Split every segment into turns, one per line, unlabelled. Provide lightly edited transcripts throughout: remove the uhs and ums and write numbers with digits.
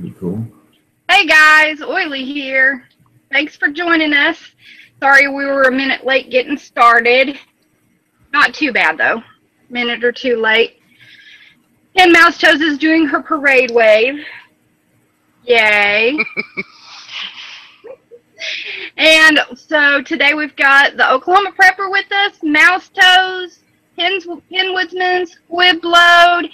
Pretty cool.
Hey guys, Oily here. Thanks for joining us. Sorry we were a minute late getting started. Not too bad though. Minute or two late. And Mouse Toes is doing her parade wave. Yay. And so today we've got the Oklahoma Prepper with us, Mouse Toes, Penwoodsman, Squib Load,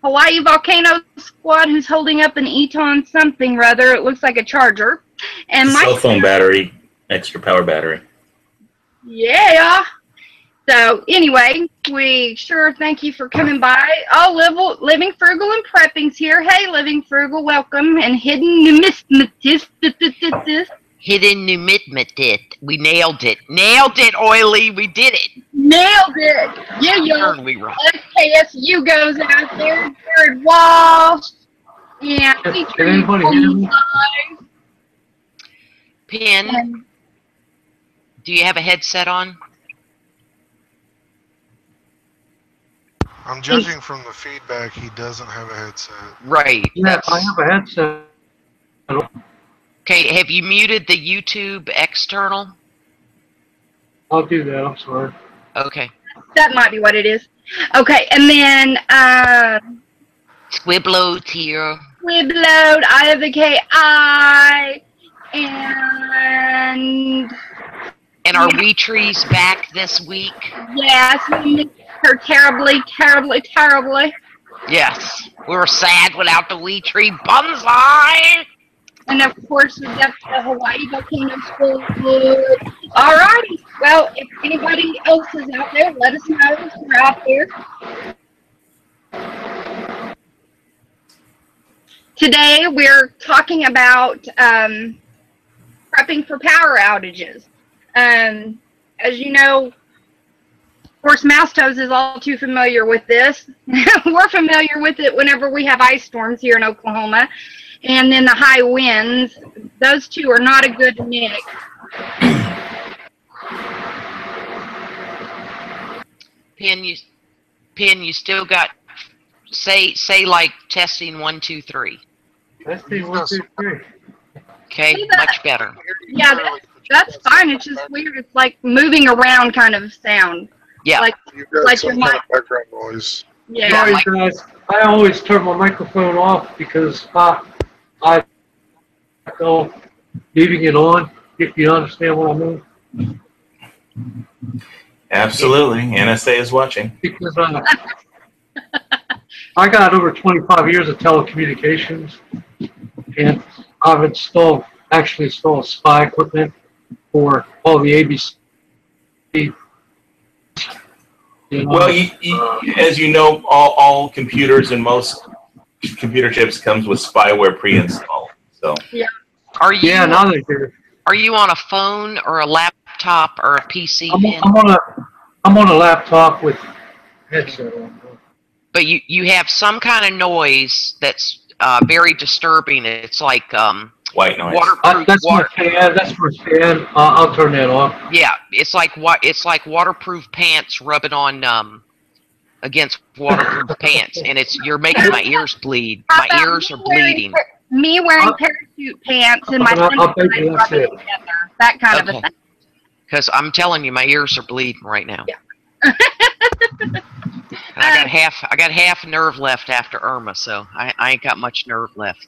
Hawaii Volcano Squad, who's holding up an Eton something rather. It looks like a charger. And my
cell phone battery, extra power battery.
Yeah. So anyway, we sure thank you for coming by. Oh, Living Frugal and Prepping's here. Hey, Living Frugal, welcome. And Hidden Numismatist.
Hidden Numismatist. We nailed it. Nailed it, Oily. We did it.
Nailed it. Yeah. SKSU goes out there. Jared Walsh. And featuring
Pin, do you have a headset on?
I'm judging from the feedback, he doesn't have a headset.
Right.
Yeah, I have a headset.
Okay, have you muted the YouTube external?
I'll do that, I'm sorry.
Okay.
That might be what it is. Okay, and then
Squibload's here.
Squibload, I have the KI, and
our wee tree's back this week.
Yes, we missed her terribly.
Yes, we were sad without the wee tree. Bonsai!
And of course, we've got the Hawaii Volcano School. Alrighty, well, if anybody else is out there, let us know if you're out there. Today, we're talking about prepping for power outages. As you know, of course, Mouse Toes is all too familiar with this. We're familiar with it whenever we have ice storms here in Oklahoma. And then the high winds. Those two are not a good mix.
Pin, you still got, say like testing 1, 2, 3.
Testing 1, 2, 3.
Okay, much better.
Yeah, that's fine. It's just weird. It's like moving around kind of sound.
Yeah.
You've got
like
some kind of background noise.
Yeah.
Sorry, guys. I always turn my microphone off because I go leaving it on, if you understand what I mean.
Absolutely. NSA is watching.
Because I got over 25 years of telecommunications, and I've actually installed spy equipment for all the ABC.
Well, as you know, all computers and most computer chips comes with spyware pre-installed. So
yeah.
Now they do.
Are you on a phone or a laptop or a PC?
I'm on a laptop with headset on.
But you have some kind of noise that's very disturbing. It's like
white noise.
That's my fan. That's my fan. I'll turn that off.
Yeah, it's like waterproof pants rubbing on against waterproof pants, and you're making my ears bleed. My ears are bleeding.
Me wearing parachute pants and my friends rubbing together. That kind of a thing.
Because I'm telling you, my ears are bleeding right now.
Yeah.
And I got half nerve left after Irma, so I ain't got much nerve left.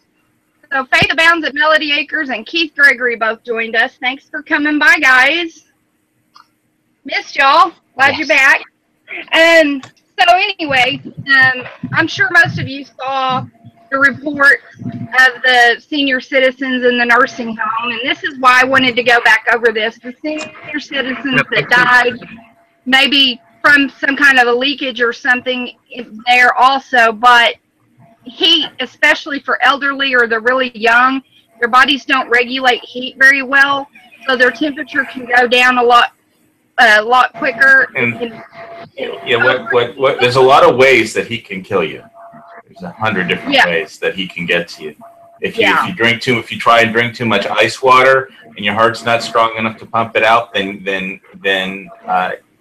So Faith Abounds at Melody Acres and Keith Gregory both joined us. Thanks for coming by, guys. Missed y'all. Glad you're back. So anyway, I'm sure most of you saw the report of the senior citizens in the nursing home, and this is why I wanted to go back over this. The senior citizens that died, maybe from some kind of a leakage or something there also, but heat, especially for elderly or the really young, their bodies don't regulate heat very well, so their temperature can go down a lot quicker.
And there's a lot of ways that he can kill you. There's 100 different ways that he can get to you. If you try and drink too much ice water and your heart's not strong enough to pump it out, then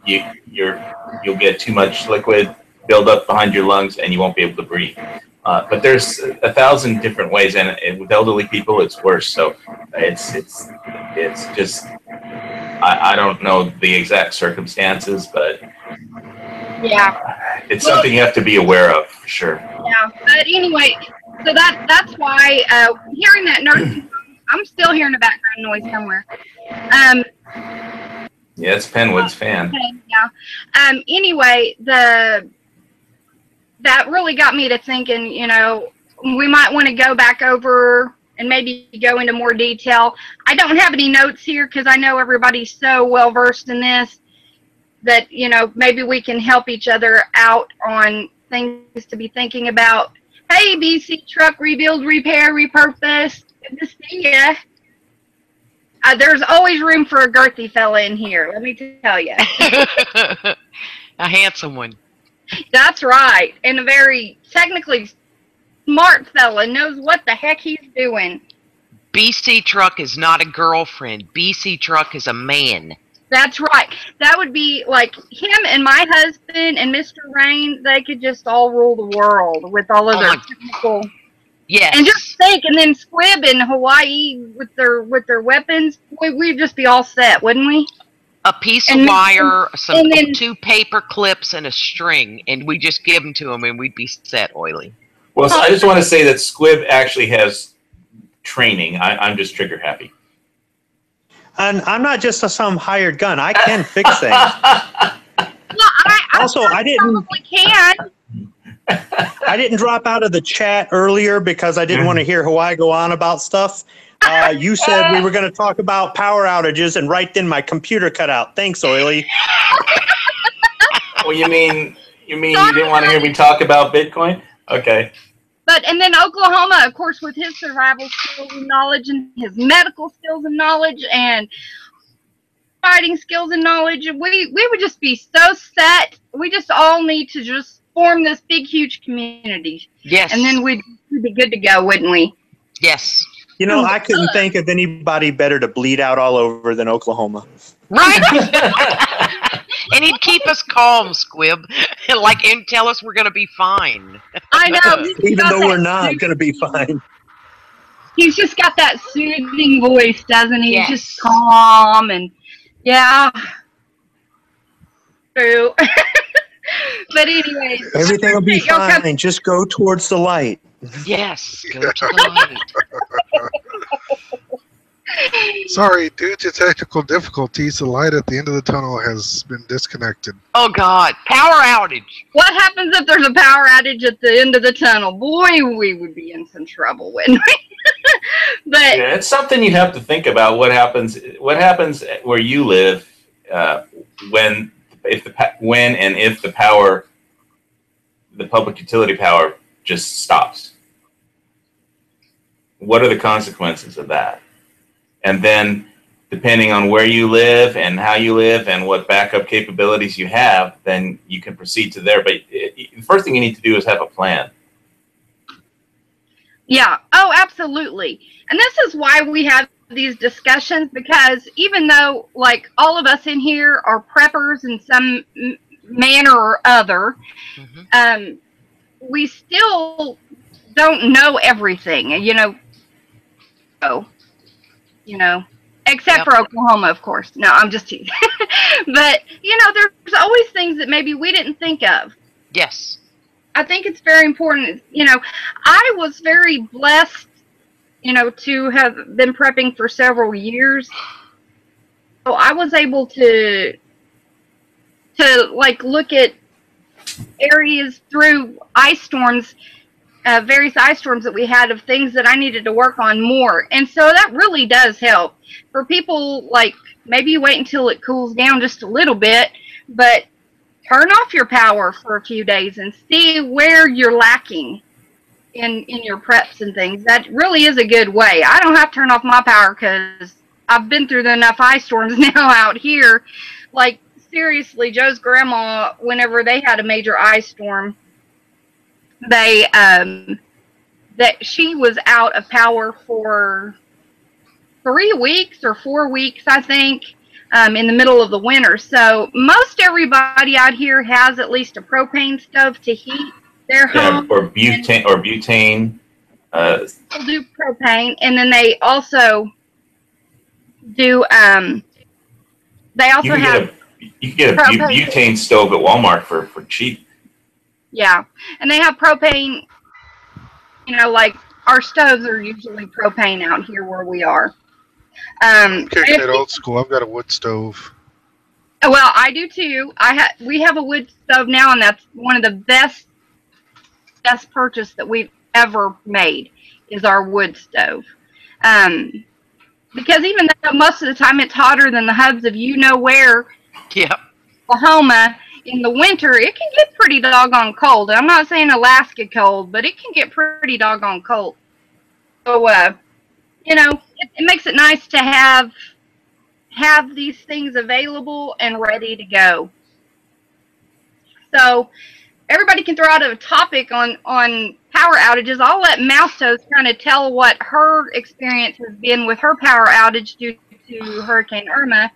you'll get too much liquid build up behind your lungs and you won't be able to breathe. But there's 1,000 different ways, and with elderly people, it's worse. So it's just I don't know the exact circumstances, but
yeah,
it's something you have to be aware of for sure.
Yeah, but anyway, so that's why hearing that nursing home, I'm still hearing a background noise somewhere.
Yeah, it's Penwood's fan.
Okay, yeah. Anyway, that really got me to thinking, you know, we might want to go back over and maybe go into more detail. I don't have any notes here because I know everybody's so well versed in this that, you know, maybe we can help each other out on things to be thinking about. Hey, BC Truck, rebuild, repair, repurpose. Good to see ya. There's always room for a girthy fella in here, let me tell you.
A handsome one.
That's right. And a very technically smart fella, knows what the heck he's doing.
BC Truck is not a girlfriend. BC Truck is a man.
That's right. That would be like him and my husband and Mr. Rain. They could just all rule the world with all of their technical.
Yes.
And just think, and then Squib in Hawaii with their weapons, we'd just be all set, wouldn't we?
A piece of wire, two paper clips, and a string, and we just give them to him, and we'd be set, Oily.
Well, so I just want to say that Squib actually has training. I'm just trigger happy.
And I'm not just some hired gun. I can fix things.
Well, I didn't. Probably can.
I didn't drop out of the chat earlier because I didn't want to hear Hawaii go on about stuff. You said we were going to talk about power outages, and right then my computer cut out. Thanks, Oily.
Well, you mean you didn't want to hear me talk about Bitcoin? Okay.
And then Oklahoma, of course, with his survival skills and knowledge and his medical skills and knowledge and fighting skills and knowledge, we would just be so set. We just all need to just form this big, huge community.
Yes.
And then we'd be good to go, wouldn't we?
Yes.
You know, I couldn't think of anybody better to bleed out all over than Oklahoma.
Right. And he'd keep us calm, Squib, and tell us we're going to be fine.
I know.
Even though we're not going to be fine.
He's just got that soothing voice, doesn't he?
Yes.
He's just calm and, yeah. True. But anyway.
Everything will be fine. Just go towards the light.
Yes, go to the light.
Sorry, due to technical difficulties, the light at the end of the tunnel has been disconnected.
Oh, God. Power outage.
What happens if there's a power outage at the end of the tunnel? Boy, we would be in some trouble, wouldn't we? But
yeah, it's something you have to think about. What happens where you live when and if the public utility power just stops? What are the consequences of that? And then, depending on where you live and how you live and what backup capabilities you have, then you can proceed to there. But the first thing you need to do is have a plan.
yeah, oh, absolutely. And this is why we have these discussions, because even though, like, all of us in here are preppers in some manner or other, we still don't know everything, except for Oklahoma, of course. No, I'm just teasing. But, there's always things that maybe we didn't think of.
Yes.
I think it's very important. I was very blessed, to have been prepping for several years. So I was able to look at areas through ice storms, various ice storms that we had, of things that I needed to work on more. And so that really does help. For people, maybe you wait until it cools down just a little bit, but turn off your power for a few days and see where you're lacking in your preps and things. That really is a good way. I don't have to turn off my power because I've been through enough ice storms now out here. Seriously, Joe's grandma, whenever they had a major ice storm, she was out of power for 3 weeks or 4 weeks, I think, in the middle of the winter. So most everybody out here has at least a propane stove to heat. their home.
Or butane.
They'll do propane, and then they also do. They also
you can get a butane stove at Walmart for cheap.
Yeah, and they have propane. You know, like our stoves are usually propane out here where we are.
Kicking it old school. I've got a wood stove.
Well, I do too. We have a wood stove now, and that's one of the best purchase that we've ever made is our wood stove. Because even though most of the time it's hotter than the hubs of where, Oklahoma, in the winter, it can get pretty doggone cold. I'm not saying Alaska cold, but it can get pretty doggone cold. So, it makes it nice to have these things available and ready to go. So, everybody can throw out a topic on power outages. I'll let Mousetoes kind of tell what her experience has been with her power outage due to Hurricane Irma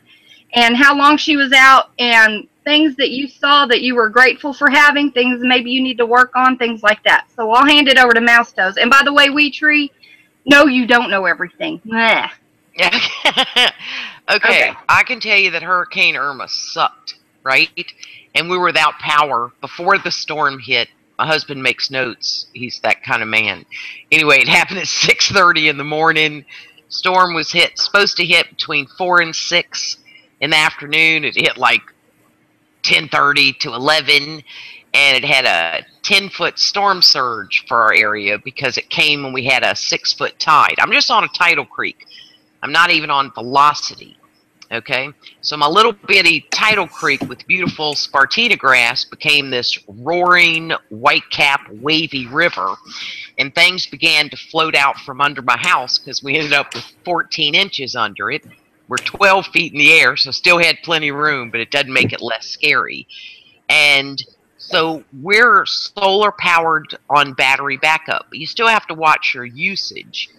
and how long she was out and things that you saw that you were grateful for having, things maybe you need to work on, things like that. So I'll hand it over to Mousetoes. And by the way, Weetree, no, you don't know everything. Meh.
Okay, I can tell you that Hurricane Irma sucked, right? And we were without power before the storm hit. My husband makes notes. He's that kind of man. Anyway, it happened at 6:30 in the morning. Storm was supposed to hit between 4 and 6 in the afternoon. It hit like 10:30 to 11, and it had a 10-foot storm surge for our area because it came when we had a 6-foot tide. I'm just on a tidal creek. I'm not even on velocity. Okay, so my little bitty tidal creek with beautiful Spartina grass became this roaring, white-cap, wavy river, and things began to float out from under my house because we ended up with 14 inches under it. We're 12 feet in the air, so still had plenty of room, but it doesn't make it less scary. And so we're solar-powered on battery backup, but you still have to watch your usage.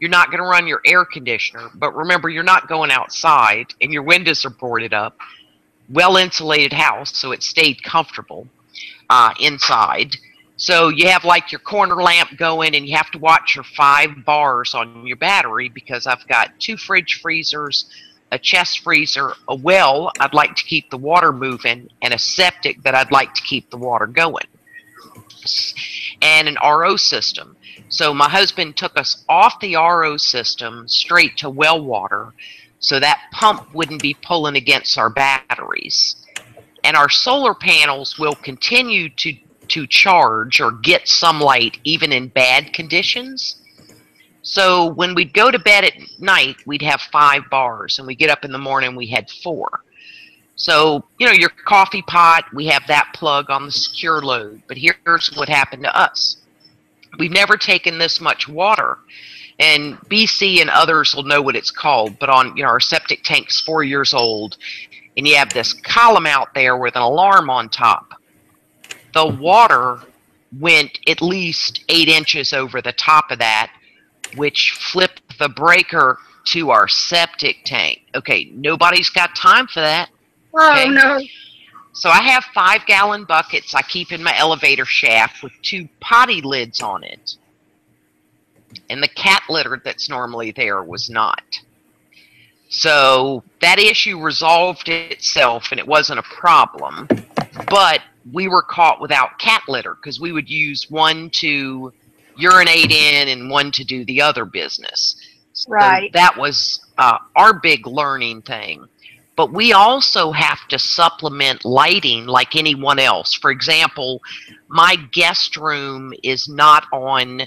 You're not going to run your air conditioner, but remember, you're not going outside, and your windows are boarded up. Well-insulated house, so it stayed comfortable inside. So you have like your corner lamp going, and you have to watch your 5 bars on your battery because I've got 2 fridge freezers, a chest freezer, a well I'd like to keep the water moving, and a septic that I'd like to keep the water going, and an RO system. So my husband took us off the RO system straight to well water so that pump wouldn't be pulling against our batteries. And our solar panels will continue to charge or get sunlight even in bad conditions. So when we'd go to bed at night, we'd have 5 bars, and we get up in the morning, we had 4. So, your coffee pot, we have that plug on the secure load. But here's what happened to us. We've never taken this much water, and BC and others will know what it's called, but on, our septic tank's 4 years old, and you have this column out there with an alarm on top. The water went at least 8 inches over the top of that, which flipped the breaker to our septic tank. Okay, nobody's got time for that.
Oh, no.
So I have 5-gallon buckets I keep in my elevator shaft with 2 potty lids on it. And the cat litter that's normally there was not. So that issue resolved itself, and it wasn't a problem. But we were caught without cat litter because we would use one to urinate in and one to do the other business.
Right.
So that was our big learning thing. But we also have to supplement lighting like anyone else. For example, my guest room is not on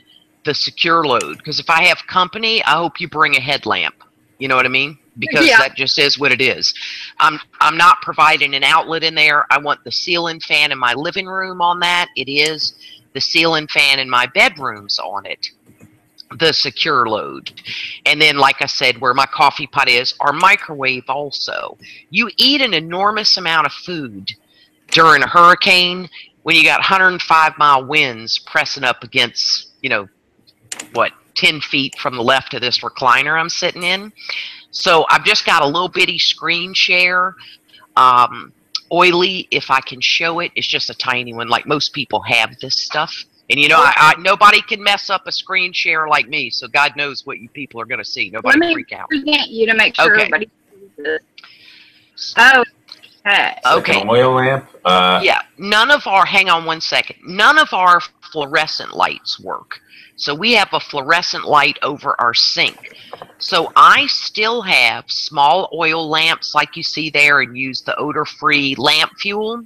the secure load because if I have company, I hope you bring a headlamp. You know what I mean? Because that just is what it is. I'm not providing an outlet in there. I want the ceiling fan in my living room on that. It is. The ceiling fan in my bedroom's on it. The secure load. And then, like I said, where my coffee pot is, our microwave also. You eat an enormous amount of food during a hurricane when you got 105-mile winds pressing up against, 10 feet from the left of this recliner I'm sitting in. So I've just got a little bitty screen share, or oily, if I can show it. It's just a tiny one. Like most people have this stuff. And you know, nobody can mess up a screen share like me. So God knows what you people are going to see. Nobody freak out.
Let me present you to make sure everybody sees this. Okay.
Okay.
Like an oil lamp.
Yeah. None of our, hang on one second. None of our fluorescent lights work. So we have a fluorescent light over our sink. So I still have small oil lamps like you see there and use the odor-free lamp fuel.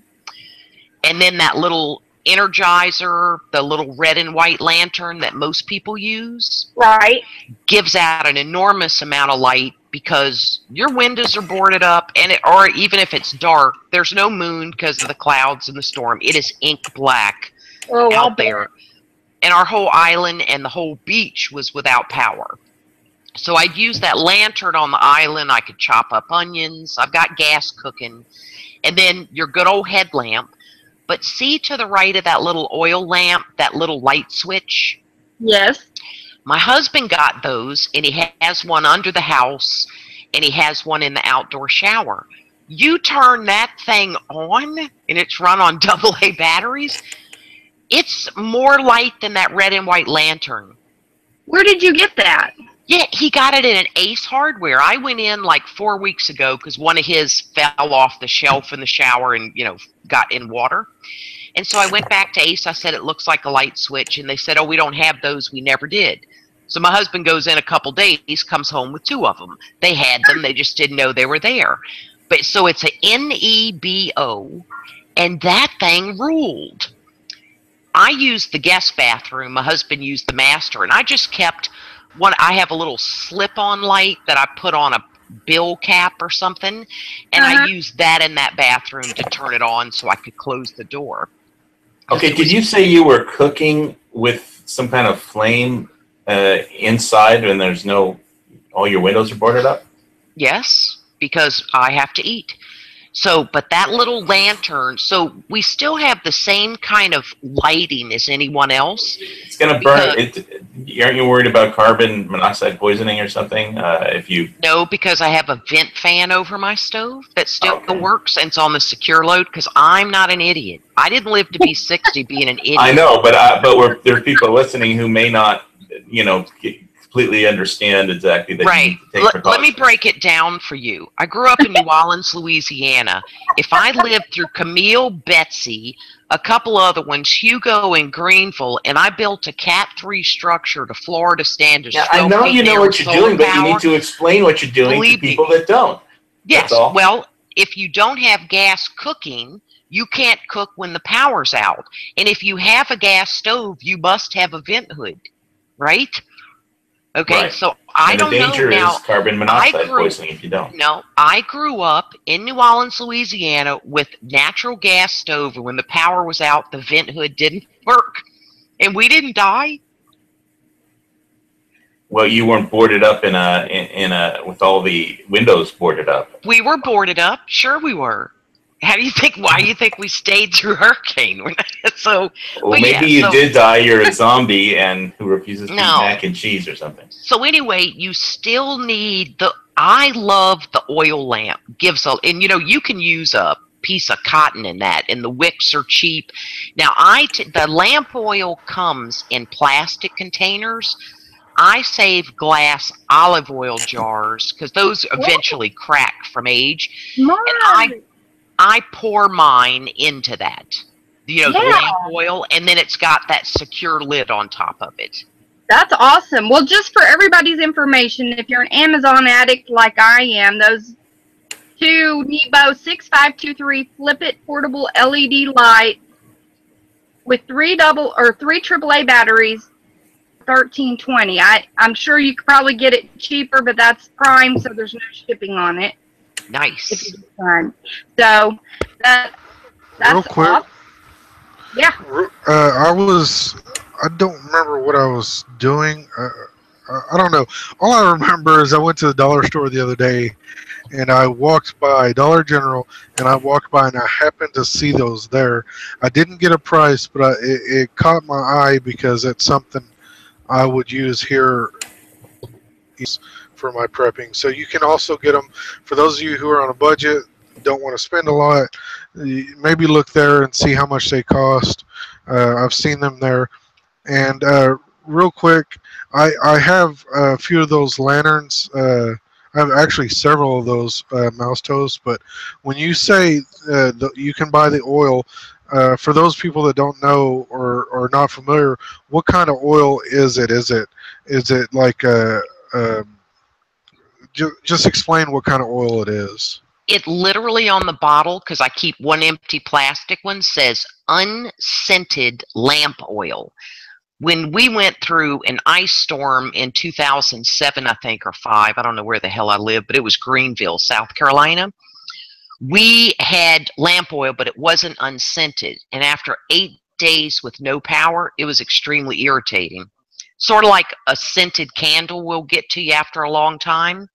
And then that little Energizer, the little red and white lantern that most people use,
right,
gives out an enormous amount of light because your windows are boarded up, and or even if it's dark, there's no moon because of the clouds and the storm. It is ink black out there. And our whole island and the whole beach was without power. So I'd use that lantern on the island. I could chop up onions. I've got gas cooking. And then your good old headlamp. But see to the right of that little oil lamp, that little light switch?
Yes.
My husband got those, and he has one under the house, and he has one in the outdoor shower. You turn that thing on, and it's run on AA batteries. It's more light than that red and white lantern.
Where did you get that?
Yeah, he got it in an Ace Hardware. I went in like 4 weeks ago because one of his fell off the shelf in the shower and, you know, got in water. And so I went back to Ace. I said, it looks like a light switch. And they said, oh, we don't have those. We never did. So my husband goes in a couple days, comes home with 2 of them. They had them. They just didn't know they were there. But so it's a NEBO, and that thing ruled. I used the guest bathroom. My husband used the master. And I just kept one. I have a little slip-on light that I put on a bill cap or something, and I used that in that bathroom to turn it on so I could close the door.
Okay, did you say you were cooking with some kind of flame inside and there's no, all your windows are boarded up?
Yes, because I have to eat. So, but that little lantern, so we still have the same kind of lighting as anyone else.
It's going to burn. Aren't you worried about carbon monoxide poisoning or something? If you
No, because I have a vent fan over my stove that still works, and it's on the secure load because I'm not an idiot. I didn't live to be 60 being an idiot.
I know, but there's people listening who may not, you know, completely understand exactly that.
Right.
You need to take precautions.
Let me break it down for you. I grew up in New Orleans, Louisiana. If I lived through Camille, Betsy, a couple other ones, Hugo and Greenville, and I built a Cat 3 structure to Florida standards.
Yeah, I know you know what you're doing, but you need to explain what you're doing to people that don't.
Yes. Well, if you don't have gas cooking, you can't cook when the power's out. And if you have a gas stove, you must have a vent hood, right? Okay,
right.
So I don't know now.
The danger is carbon monoxide poisoning if you don't.
No, I grew up in New Orleans, Louisiana with natural gas stove, and when the power was out, the vent hood didn't work, and we didn't die.
Well, you weren't boarded up in a with all the windows boarded up.
We were boarded up. Sure, we were. How do you think? Why do you think we stayed through hurricane? So,
well, maybe you did die. You're a zombie and who refuses to eat mac and cheese or something.
So anyway, you still need the. I love the oil lamp. Gives a, and you know you can use a piece of cotton in that, and the wicks are cheap. Now the lamp oil comes in plastic containers. I save glass olive oil jars because those eventually crack from age, and I pour mine into that, you know, the lamp oil, and then it's got that secure lid on top of it.
That's awesome. Well, just for everybody's information, if you're an Amazon addict like I am, those 2 Nebo 6523 flip-it portable LED light with 3 AAA batteries, $13.20. I'm sure you could probably get it cheaper, but that's Prime, so there's no shipping on it.
Nice.
So that's
real quick.
Awesome. Yeah.
I don't remember what I was doing. I don't know. All I remember is I went to the dollar store the other day, and I walked by Dollar General, and I walked by, and I happened to see those there. I didn't get a price, but it caught my eye because it's something I would use here for my prepping. So you can also get them, for those of you who are on a budget, don't want to spend a lot, maybe look there and see how much they cost. I've seen them there. And real quick, I have a few of those lanterns. I have actually several of those mouse toes. But when you say you can buy the oil, for those people that don't know or are not familiar, what kind of oil is it? Is it like just explain what kind of oil it is?
It literally on the bottle, because I keep one empty plastic one, says unscented lamp oil. When we went through an ice storm in 2007, I think, or 5, I don't know where the hell I live, but it was Greenville, South Carolina. We had lamp oil, but it wasn't unscented. And after 8 days with no power, it was extremely irritating. Sort of like a scented candle will get to you after a long time.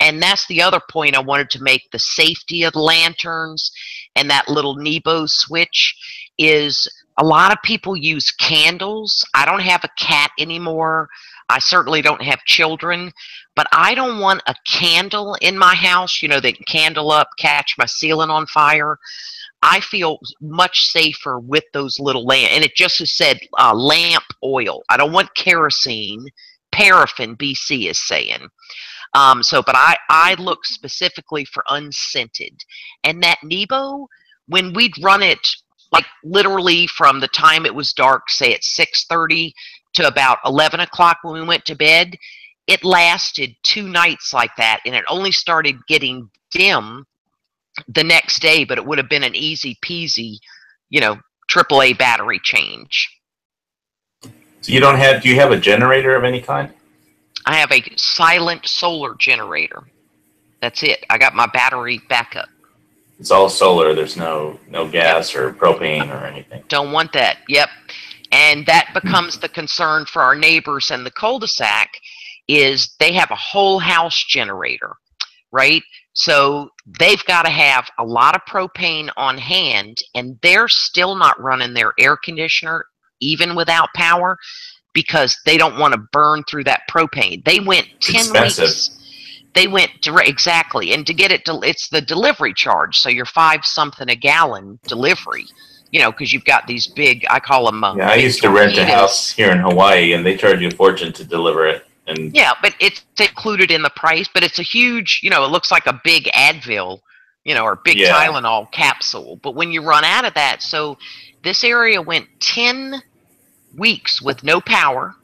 And that's the other point I wanted to make. The safety of the lanterns and that little Nebo switch is a lot of people use candles. I don't have a cat anymore. I certainly don't have children, but I don't want a candle in my house, you know, that can candle up, catch my ceiling on fire. I feel much safer with those little lamp, and it just has said lamp oil. I don't want kerosene, paraffin, BC is saying. But I look specifically for unscented. And that Nebo, when we'd run it, like literally from the time it was dark, say at 6:30 to about 11 o'clock when we went to bed, it lasted 2 nights like that. And it only started getting dim the next day, but it would have been an easy peasy, you know, AAA battery change.
So you don't have, do you have a generator of any kind?
I have a silent solar generator. That's it. I got my battery backup.
It's all solar. There's no gas or propane or anything.
Don't want that. Yep. And that becomes the concern for our neighbors in the cul-de-sac is they have a whole house generator, right? So they've got to have a lot of propane on hand, and they're still not running their air conditioner even without power, because they don't want to burn through that propane. They went 10 weeks. They went direct, exactly. And to get it, it's the delivery charge. So you're $5-something a gallon delivery, you know, because you've got these big, I call them.
Yeah, I used to rent a house here in Hawaii, and they charge you a fortune to deliver it. And
yeah, but it's included in the price, but it's a huge, you know, it looks like a big Advil, you know, or big Tylenol capsule. But when you run out of that, so this area went 10 weeks with no power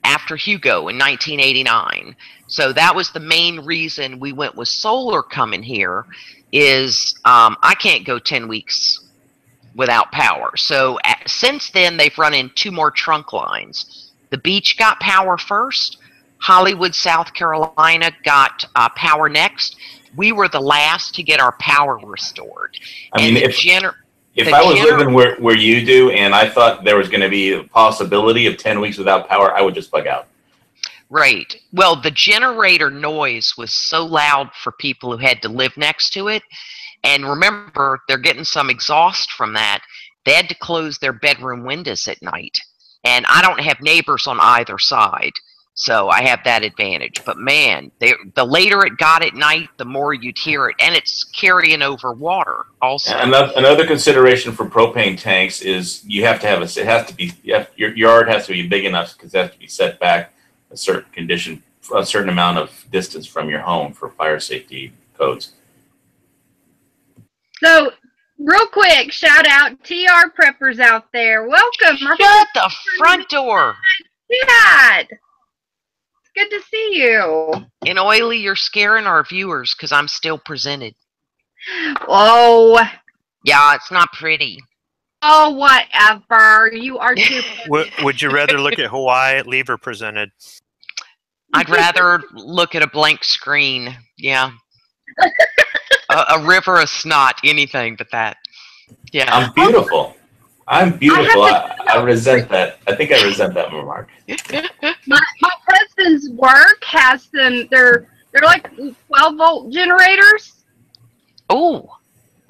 after Hugo in 1989. So that was the main reason we went with solar coming here is I can't go 10 weeks without power. So since then, they've run in 2 more trunk lines. The beach got power first. Hollywood, South Carolina got power next. We were the last to get our power restored.
I mean, if I was living where you do and I thought there was going to be a possibility of 10 weeks without power, I would just bug out.
Right. Well, the generator noise was so loud for people who had to live next to it. And remember, they're getting some exhaust from that. They had to close their bedroom windows at night. And I don't have neighbors on either side, so I have that advantage. But man, the later it got at night, the more you'd hear it. And it's carrying over water also. And
another consideration for propane tanks is you have to have your yard has to be big enough because it has to be set back a certain amount of distance from your home for fire safety codes.
So, real quick, shout out TR preppers out there. Welcome.
Shut the front door.
Dad. It's good to see you.
And Oily, you're scaring our viewers because I'm still presented.
Oh.
Yeah, it's not pretty.
Oh, whatever. You are too.
Would you rather look at Hawaii, leave her presented?
I'd rather look at a blank screen. Yeah. A river of snot, anything but that. Yeah.
I'm beautiful. I'm beautiful. I resent that. I think I resent that remark.
My husband's work has them. They're like 12-volt generators.
Oh.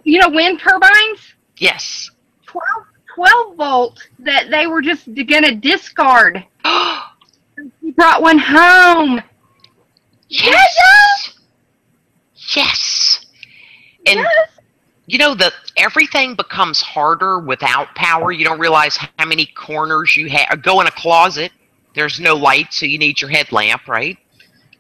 You know, wind turbines.
Yes.
12 volt that they were just gonna discard. He brought one home.
Yes. Yes. And you know that everything becomes harder without power. You don't realize how many corners you have. Go in a closet. There's no light, so you need your headlamp, right?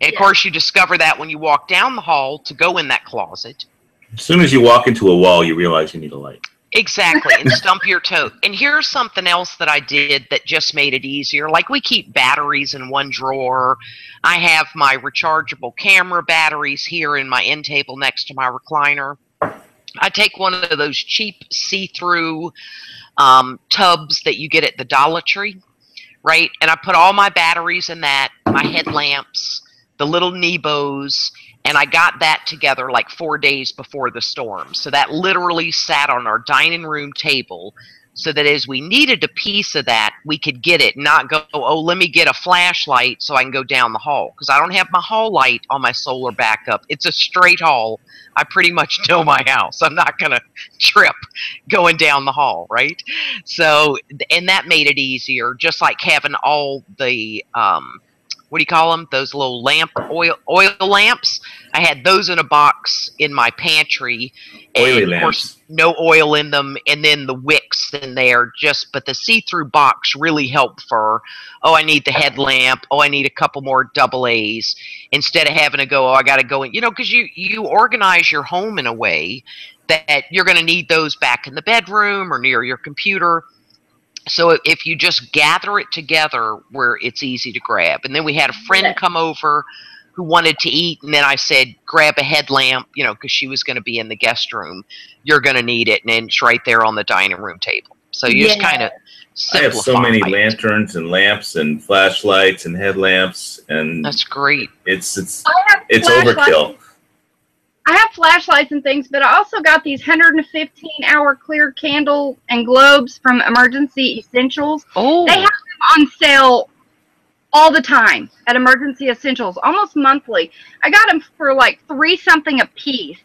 And of course, you discover that when you walk down the hall to go in that closet.
As soon as you walk into a wall, you realize you need a light.
Exactly, and stump your toe. And here's something else that I did that just made it easier. Like, we keep batteries in one drawer. I have my rechargeable camera batteries here in my end table next to my recliner. I take one of those cheap see-through tubs that you get at the Dollar Tree, right? And I put all my batteries in that, my headlamps, the little Nebos, and I got that together like 4 days before the storm. So that literally sat on our dining room table so that as we needed a piece of that, we could get it, not go, oh, let me get a flashlight so I can go down the hall. Because I don't have my hall light on my solar backup. It's a straight hall. I pretty much know my house. I'm not going to trip going down the hall, right? So, and that made it easier, just like having all the, what do you call them? Those little oil lamps. I had those in a box in my pantry.
Oily
and
lamps.
Of course, no oil in them, and then the wicks in there. But the see-through box really helped for, oh, I need the headlamp. Oh, I need a couple more AA's. Instead of having to go, oh, I got to go in. You know, because you organize your home in a way that you're going to need those back in the bedroom or near your computer. So if you just gather it together where it's easy to grab. And then we had a friend come over who wanted to eat, and then I said, grab a headlamp, you know, because she was going to be in the guest room. You're going to need it, and it's right there on the dining room table. So you just kind of simplify.
I have so many lanterns and lamps and flashlights and headlamps, and
that's great.
It's overkill.
I have flashlights and things, but I also got these 115-hour clear candle and globes from Emergency Essentials.
Oh.
They have them on sale all the time at Emergency Essentials, almost monthly. I got them for like $3-something a piece,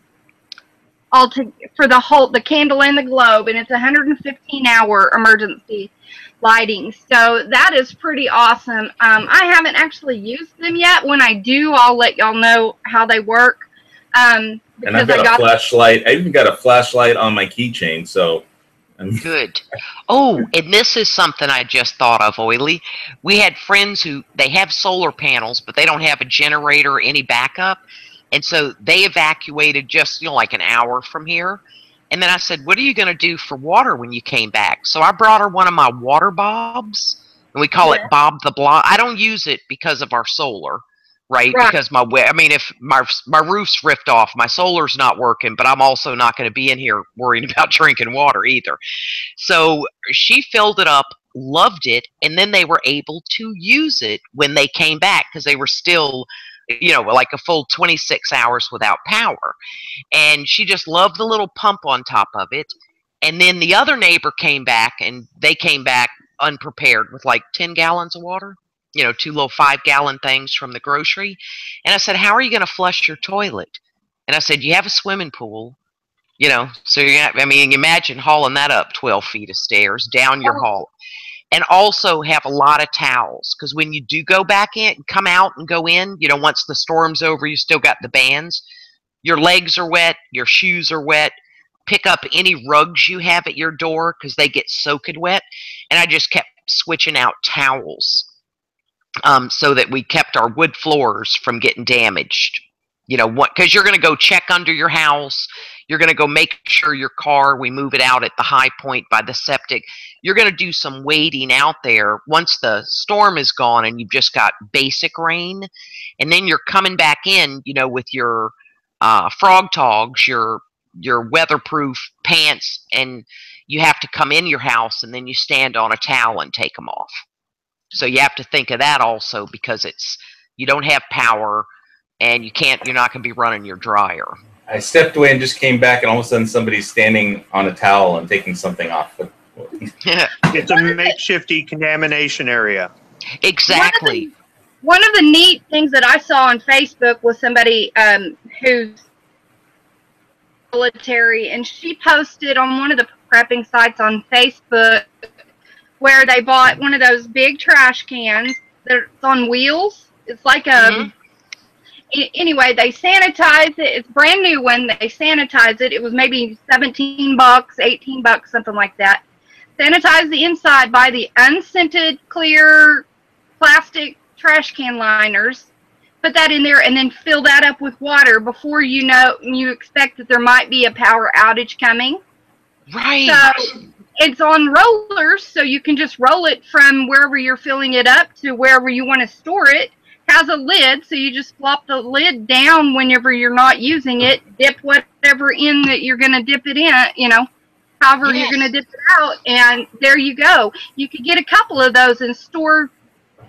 for the candle and the globe, and it's 115-hour emergency lighting. So that is pretty awesome. I haven't actually used them yet. When I do, I'll let y'all know how they work.
And I've got a flashlight. I even got a flashlight on my keychain. So
good. Oh, and this is something I just thought of, Oily. We had friends who they have solar panels, but they don't have a generator or any backup, and so they evacuated just like an hour from here. And then I said, "What are you going to do for water when you came back?" So I brought her one of my water bobs, and we call it Bob the Blob. I don't use it because of our solar. Right, because if my roof's ripped off, my solar's not working, but I'm also not going to be in here worrying about drinking water either. So she filled it up, loved it, and then they were able to use it when they came back because they were still, like a full 26 hours without power. And she just loved the little pump on top of it. And then the other neighbor came back, and they came back unprepared with like 10 gallons of water. 2 little 5-gallon things from the grocery. And I said, how are you going to flush your toilet? And I said, you have a swimming pool, so imagine hauling that up 12 feet of stairs down your hall. And also have a lot of towels, because when you do go back in, come out and go in, once the storm's over, you still got the bands. Your legs are wet, your shoes are wet. Pick up any rugs you have at your door because they get soaking wet. And I just kept switching out towels. So that we kept our wood floors from getting damaged. Because you're going to go check under your house. You're going to go make sure your car, we move it out at the high point by the septic. You're going to do some wading out there once the storm is gone and you've just got basic rain. And then you're coming back in, with your frog togs, your weatherproof pants, and you have to come in your house and then you stand on a towel and take them off. So you have to think of that also, because you don't have power and you're not going to be running your dryer.
I stepped away and just came back, and all of a sudden somebody's standing on a towel and taking something off.
It's a makeshift decontamination area.
Exactly.
One of the neat things that I saw on Facebook was somebody who's military, and she posted on one of the prepping sites on Facebook where they bought one of those big trash cans that's on wheels. It's like anyway, they sanitize it. It's brand new when they sanitize it. It was maybe $17, $18, something like that. Sanitize the inside, buy the unscented clear plastic trash can liners, put that in there, and then fill that up with water before you know you expect that there might be a power outage coming.
Right.
So it's on rollers, so you can just roll it from wherever you're filling it up to wherever you want to store it. Has a lid, so you just flop the lid down whenever you're not using it. Dip whatever in that you're going to dip it in, you know, however you're going to dip it out, and there you go. You could get a couple of those and store.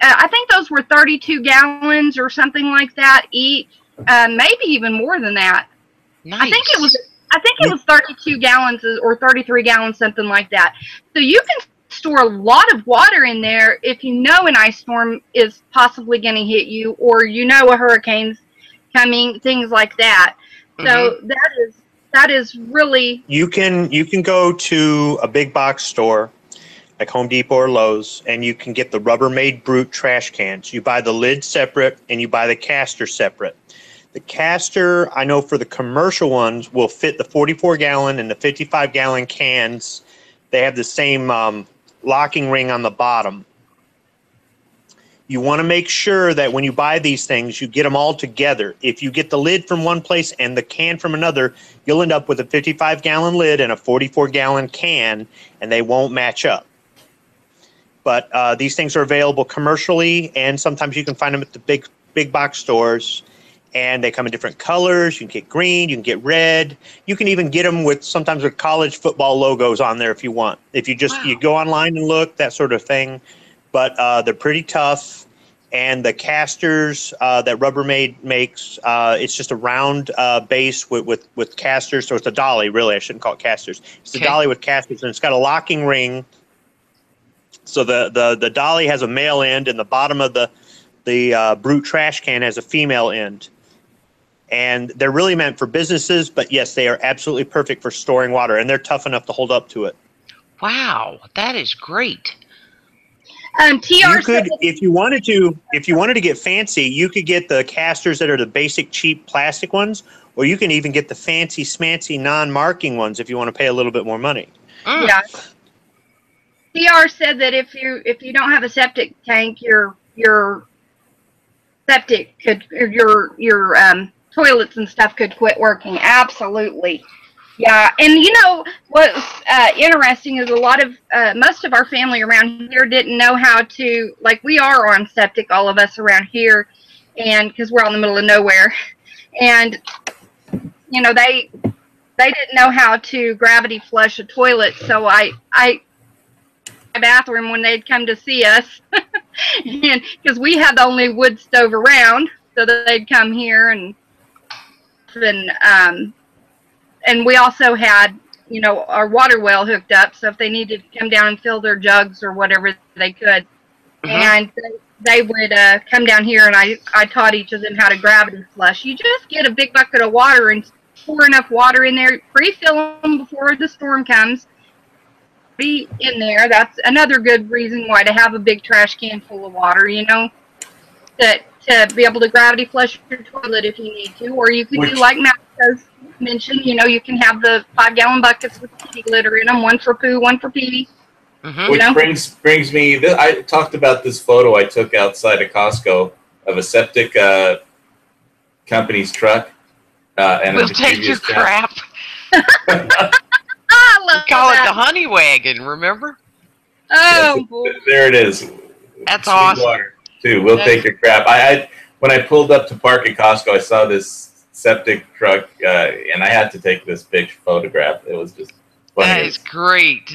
I think those were 32 gallons or something like that each, maybe even more than that.
Nice.
I think it was 32 gallons or 33 gallons, something like that. So you can store a lot of water in there if you know an ice storm is possibly going to hit you, or you know a hurricane's coming, things like that. So that is really.
You can go to a big box store like Home Depot or Lowe's, and you can get the Rubbermaid Brute trash cans. You buy the lid separate and you buy the caster separate. The caster, I know for the commercial ones, will fit the 44-gallon and the 55-gallon cans. They have the same locking ring on the bottom. You want to make sure that when you buy these things, you get them all together. If you get the lid from one place and the can from another, you'll end up with a 55-gallon lid and a 44-gallon can, and they won't match up. But these things are available commercially, and sometimes you can find them at the big box stores. And they come in different colors. You can get green, you can get red. You can even get them sometimes with college football logos on there if you want. If you just you go online and look, that sort of thing. But they're pretty tough. And the casters that Rubbermaid makes, it's just a round base with casters. So it's a dolly, really. I shouldn't call it casters. It's a dolly with casters, and it's got a locking ring. So the dolly has a male end, and the bottom of the Brute trash can has a female end. And they're really meant for businesses, but yes, they are absolutely perfect for storing water, and they're tough enough to hold up to it.
Wow, that is great.
You could, if you wanted to get fancy, you could get the casters that are the basic cheap plastic ones, or you can even get the fancy smancy non-marking ones if you want to pay a little bit more money.
Yeah. TR said that if you don't have a septic tank, your septic could, or your toilets and stuff could quit working. Absolutely. Yeah. And you know what's interesting is a lot of most of our family around here didn't know how to, like, we are on septic, all of us around here, and because we're out in the middle of nowhere, and you know they didn't know how to gravity flush a toilet. So my bathroom when they'd come to see us, and because we had the only wood stove around, so that they'd come here, and we also had, you know, our water well hooked up, so if they needed to come down and fill their jugs or whatever, they could. And they would come down here, and I taught each of them how to gravity flush. You just get a big bucket of water and pour enough water in there, pre-fill them before the storm comes. Be in there. That's another good reason why to have a big trash can full of water, you know, to be able to gravity flush your toilet if you need to, or you could do like Matt has mentioned, you know, you can have the 5-gallon buckets with kitty litter in them, one for poo, one for pee.
Which brings me, I talked about this photo I took outside of Costco of a septic company's truck. And
we'll take your crap.
I love
call it the honey wagon, remember?
Oh, boy.
There it is.
That's awesome.
Water, too. We'll take your crap. When I pulled up to park at Costco, I saw this septic truck, and I had to take this big photograph. It was just funny.
That is great.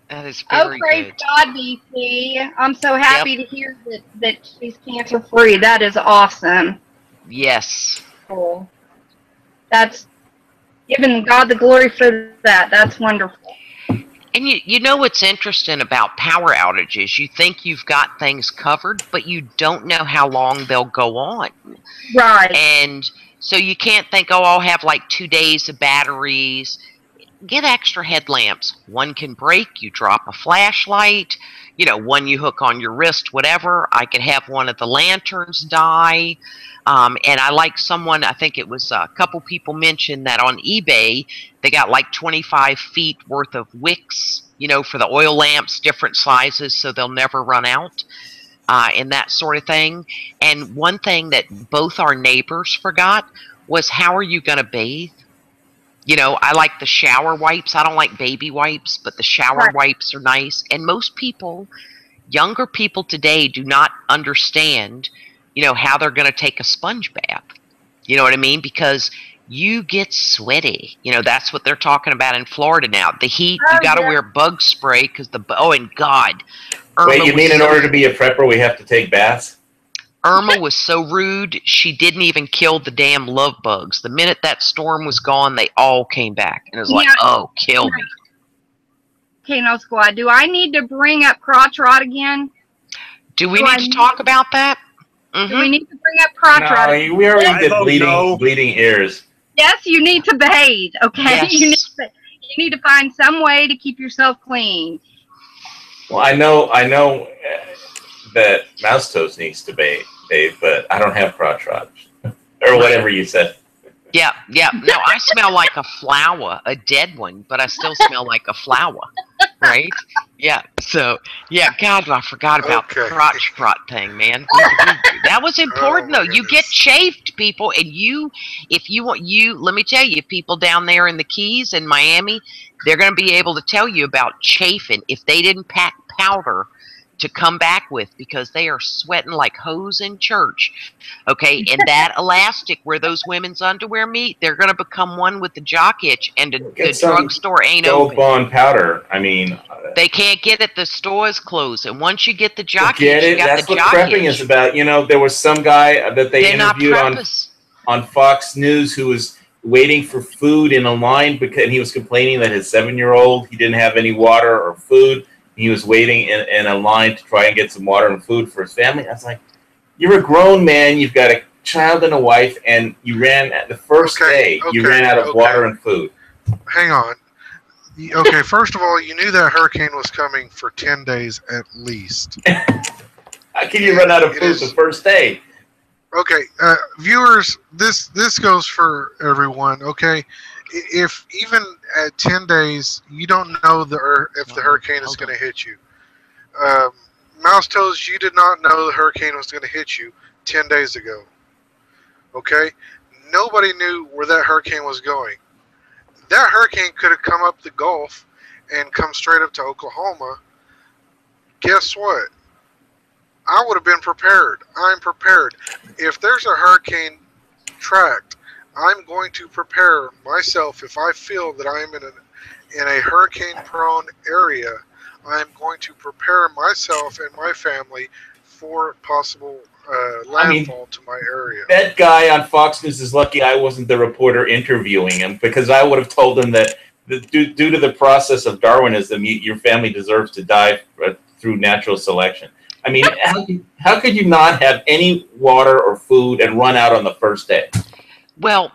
That is very
praise
good.
God, BC. I'm so happy to hear that she's cancer free. That is awesome.
Yes.
Cool. That's giving God the glory for that. That's wonderful.
And you know what's interesting about power outages? You think you've got things covered, but you don't know how long they'll go on.
Right.
And so you can't think, oh, I'll have like 2 days of batteries. get extra headlamps. One can break, you drop a flashlight, you know, one you hook on your wrist, whatever. I could have one of the lanterns die. And I like someone, I think it was a couple people mentioned that on eBay, they got like 25 feet worth of wicks, you know, for the oil lamps, different sizes, so they'll never run out, and that sort of thing. And one thing that both our neighbors forgot was, how are you going to bathe? You know, I like the shower wipes. I don't like baby wipes, but the shower wipes are nice. And most people, younger people today, do not understand, you know, how they're going to take a sponge bath. You know what I mean? Because you get sweaty. You know, that's what they're talking about in Florida now. The heat, you got to wear bug spray because and God.
Wait, you mean in order to be a prepper, we have to take baths?
Irma was so rude, she didn't even kill the damn love bugs. The minute that storm was gone, they all came back. And it was like, oh, kill me.
Volcano Squad, do I need to bring up crotch rot again?
Do we need to talk about that?
Do we need to bring up crotch rot again?
We already did bleeding ears.
Yes, you need to bathe, okay?
Yes.
You need to find some way to keep yourself clean.
Well, I know that Mouse Toes needs to bathe, but I don't have crotch rot. Or whatever you said.
Yeah. No, I smell like a flower, a dead one, but I still smell like a flower, right? Yeah. So, yeah, God, I forgot about the crotch rot thing, man. That was important, though. You get chafed, people, and if you want, let me tell you, people down there in the Keys in Miami, they're going to be able to tell you about chafing if they didn't pack powder to come back with, because they are sweating like hose in church. Okay, and that elastic where those women's underwear meet, they're going to become one with the jock itch, and the drugstore ain't open.
Gold Bond powder. I mean,
they can't get it. The store is closed, and once you get the jock
itch,
you got
that's
the
what
jock
prepping
itch.
is about. You know, there was some guy that they interviewed on Fox News who was waiting for food in a line because he was complaining that his 7-year-old, he didn't have any water or food. He was waiting in a line to try and get some water and food for his family. I was like, you're a grown man. You've got a child and a wife, and you ran the first day. You ran out of water and food.
Hang on. Okay, first of all, you knew that hurricane was coming for 10 days at least.
How can you run out of food the first day?
Okay, viewers, this goes for everyone, okay? If even at 10 days, you don't know if the hurricane is going to hit you. Mouse Toes, you did not know the hurricane was going to hit you 10 days ago. Okay? Nobody knew where that hurricane was going. That hurricane could have come up the Gulf and come straight up to Oklahoma. Guess what? I would have been prepared. I'm prepared. If there's a hurricane tracked, I'm going to prepare myself. If I feel that I'm in a hurricane-prone area, I'm going to prepare myself and my family for possible landfall to my area.
That guy on Fox News is lucky I wasn't the reporter interviewing him, because I would have told him that due to the process of Darwinism, your family deserves to die through natural selection. I mean, how could you not have any water or food and run out on the first day?
Well,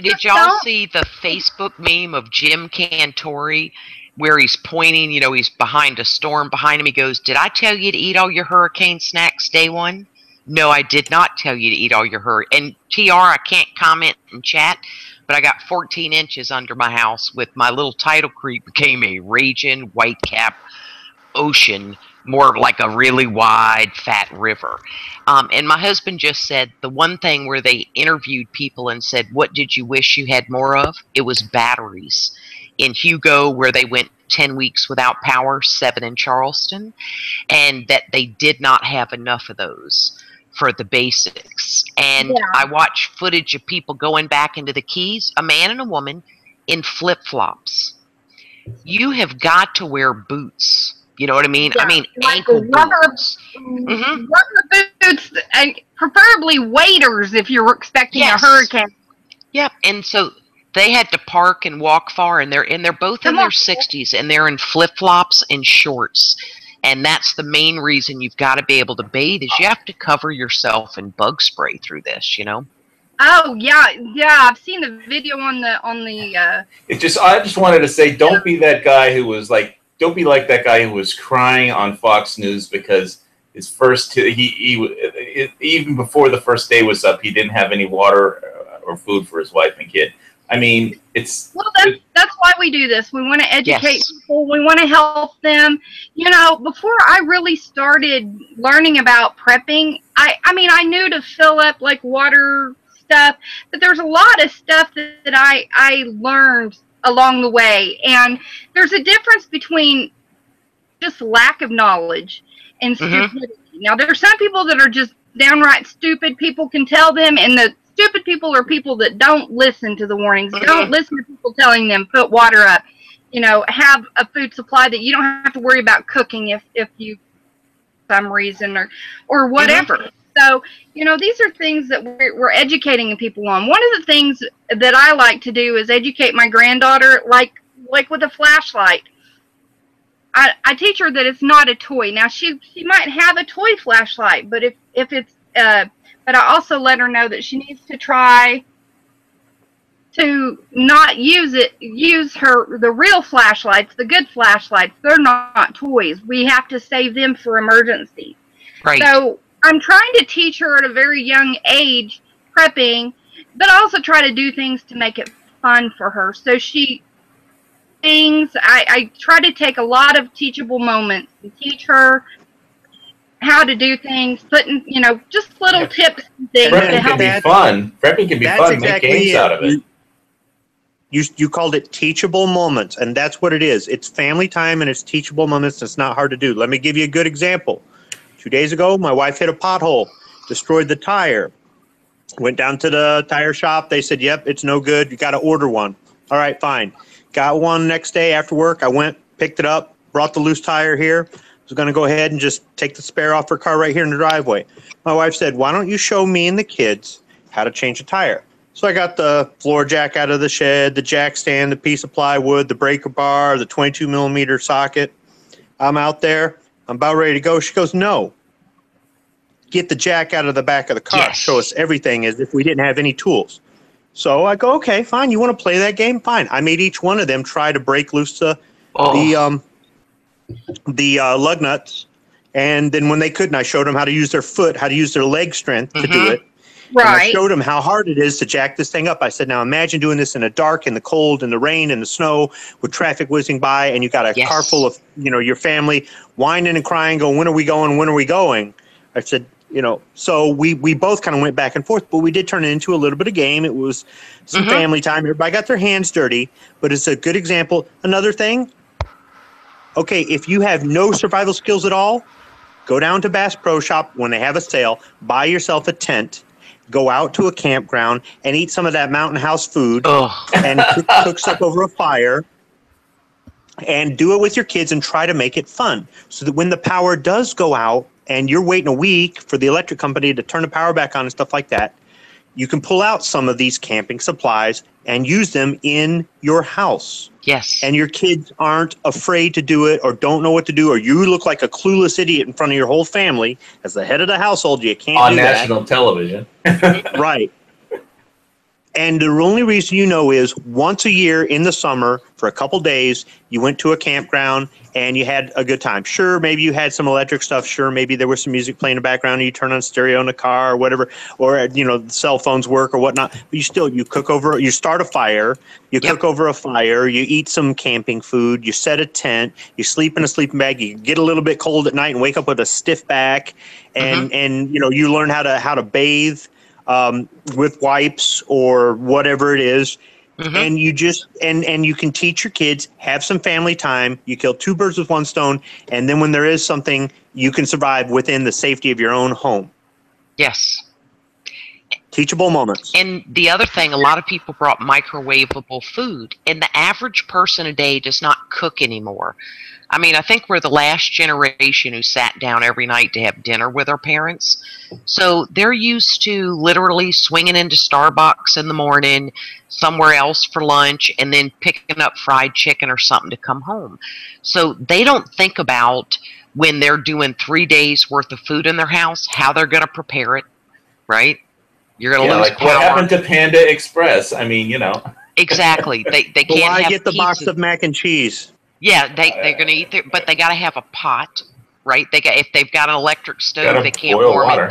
did y'all see the Facebook meme of Jim Cantori where he's pointing, you know, he's behind a storm behind him. He goes, "Did I tell you to eat all your hurricane snacks day one?" No, I did not tell you to eat all your And TR, I can't comment in chat, but I got 14 inches under my house with my little tidal creek became a raging white cap ocean, more like a really wide, fat river. And my husband just said the one thing where they interviewed people and said, what did you wish you had more of? It was batteries. In Hugo, where they went 10 weeks without power, 7 in Charleston, and that they did not have enough of those for the basics. And I watched footage of people going back into the Keys, a man and a woman, in flip-flops. You have got to wear boots. You know what I mean?
Yeah,
I mean,
like
ankle boots.
Rubber boots, and preferably waders if you're expecting a hurricane.
Yep, and so they had to park and walk far, and they're both in their 60s, and they're in flip-flops and shorts. And that's the main reason you've got to be able to bathe, is you have to cover yourself in bug spray through this, you know?
Oh yeah, I've seen the video on the.
I just wanted to say, don't be that guy who was like, don't be like that guy who was crying on Fox News because his first even before the first day was up, he didn't have any water or food for his wife and kid. I mean, that's
why we do this. We want to educate people. We want to help them. You know, before I really started learning about prepping, I mean, I knew to fill up like water stuff, but there's a lot of stuff that I learned along the way. And there's a difference between just lack of knowledge and stupidity. Now, there's some people that are just downright stupid. People can tell them, and the stupid people are people that don't listen to the warnings, don't listen to people telling them put water up, you know, have a food supply that you don't have to worry about cooking if you some reason or whatever. So, you know, these are things that we're educating people on. One of the things that I like to do is educate my granddaughter, like with a flashlight. I teach her that it's not a toy. Now, she might have a toy flashlight, but if it's but I also let her know that she needs to try to not use the real flashlights, the good flashlights. They're not toys. We have to save them for emergencies.
Right.
So I'm trying to teach her at a very young age prepping, but also try to do things to make it fun for her. So I try to take a lot of teachable moments and teach her how to do things, putting, you know, just little tips and things to help.
Prepping can be fun. Make games out of it.
You called it teachable moments, and that's what it is. It's family time, and it's teachable moments. It's not hard to do. Let me give you a good example. 2 days ago, my wife hit a pothole, destroyed the tire. Went down to the tire shop. They said, yep, it's no good. You got to order one. All right, fine. Got one next day after work. I went, picked it up, brought the loose tire here. Was going to go ahead and just take the spare off her car right here in the driveway. My wife said, why don't you show me and the kids how to change a tire? So I got the floor jack out of the shed, the jack stand, the piece of plywood, the breaker bar, the 22 millimeter socket. I'm out there. I'm about ready to go. She goes, no. Get the jack out of the back of the car.
Yes.
Show us everything as if we didn't have any tools. So I go, okay, fine. You want to play that game? Fine. I made each one of them try to break loose the lug nuts. And then when they couldn't, I showed them how to use their foot, how to use their leg strength to do it.
Right.
And I showed them how hard it is to jack this thing up. I said, now imagine doing this in the dark, in the cold, in the rain, in the snow, with traffic whizzing by, and you got a car full of, you know, your family whining and crying, going, when are we going? When are we going? I said, you know, so we both kind of went back and forth, but we did turn it into a little bit of game. It was some family time. Everybody got their hands dirty, but it's a good example. Another thing, okay, if you have no survival skills at all, go down to Bass Pro Shop when they have a sale, buy yourself a tent, go out to a campground and eat some of that Mountain House food and cook stuff over a fire and do it with your kids and try to make it fun so that when the power does go out and you're waiting a week for the electric company to turn the power back on and stuff like that, you can pull out some of these camping supplies and use them in your house.
Yes.
And your kids aren't afraid to do it or don't know what to do, or you look like a clueless idiot in front of your whole family. As the head of the household, you can't
on
do that.
national television.
Right. And the only reason you know is once a year in the summer for a couple days, you went to a campground and you had a good time. Sure, maybe you had some electric stuff. Sure, maybe there was some music playing in the background and you turn on stereo in the car or whatever, or, you know, cell phones work or whatnot. But you cook over, you start a fire, you cook over a fire, you eat some camping food, you set a tent, you sleep in a sleeping bag, you get a little bit cold at night and wake up with a stiff back and you know, you learn how to bathe with wipes or whatever it is. And you just and you can teach your kids, have some family time. You kill two birds with one stone, and then when there is something, you can survive within the safety of your own home.
Yes.
Teachable moments.
And the other thing, a lot of people brought microwavable food, and the average person today does not cook anymore. I mean, I think we're the last generation who sat down every night to have dinner with our parents. So they're used to literally swinging into Starbucks in the morning, somewhere else for lunch, and then picking up fried chicken or something to come home. So they don't think about when they're doing 3 days worth of food in their house, how they're going to prepare it, right? You're going to lose
like
power.
what happened to Panda Express? I mean,
Exactly. They
But
can't
why
have
get the box
pizzas.
of mac and cheese?
Yeah, they're going to eat their, but they got to have a pot, right? If they've got an electric stove, they can't
boil
warm
water.
it.